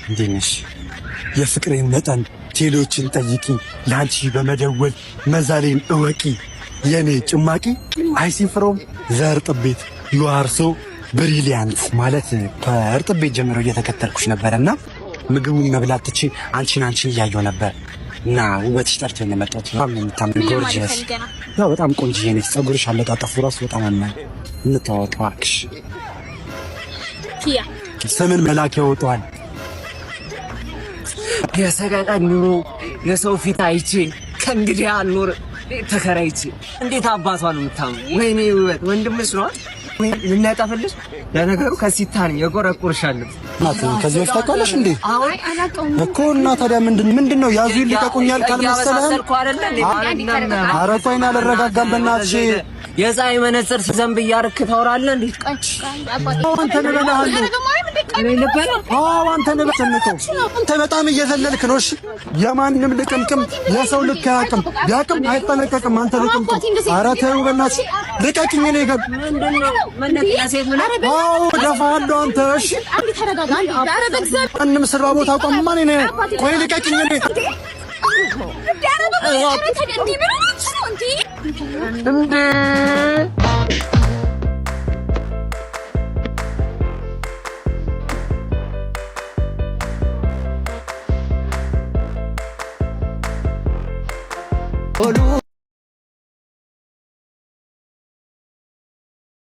እንዴነሽ የፍቅሬን መጠን ቴሎችን ጠይቂ ላንቺ በመደወል መዛሌን እወቂ የኔ ጭማቂ አይሲፍሮም ዘርጥቤት ዩአርሶ ብሪሊያንት ማለት ከእርጥቤት ጀምሮ እየተከተልኩሽ ነበርና ምግቡን መብላት ትቼ አንቺን እያየሁ ነበር እና ውበትሽ ጠርቶኝ ነው የመጣሁት። በጣም የምታምሪ ጎርጂየስ ያው በጣም ቆንጆዬ ነሽ። ፀጉርሽ አለጣጠፉ ራሱ በጣም አማኝ እንተዋወቅ እባክሽ። ኪያ ስምን መላክ ያወጣዋል። የሰቀቀን ኑሮ የሰው ፊት አይቼ ከእንግዲህ አልኖር ተከራይቼ እንዴት አባቷ ነው የምታምነው? ወይኔ ውበት ወንድምሽ ነው ልናጠፍልሽ። ለነገሩ ከሲታን የቆረቁርሻለሁ ናት። ከዚህ በፊት ታውቃለሽ እንዴ? አይ አላውቀውም እኮ እና ታዲያ ምንድነው ያዙ ይልቀቁኛል ካልመሰለህ? ኧረ ቆይ ና አልረጋጋም በእናትሽ። የፀሐይ መነጽር ሲዘንብ እያርክ ታወራለህ እንዴ? አንተ በጣም እየዘለልክ ነው። እሺ የማንም ልቅምቅም የሰው ልክ አያውቅም ቢያውቅም አይጠነቀቅም። አንተ ልቅምቅም ኧረ ተይው በእናትሽ ልቀቂኝ። እኔ ገብ ምንድነው መነጥያ ሴት ምን ደፋለሁ አንተ። እሺ ማንም ስራ ቦታ ቆም ማን ነው? ቆይ ልቀቂኝ። እኔ እንዴ ኦሉ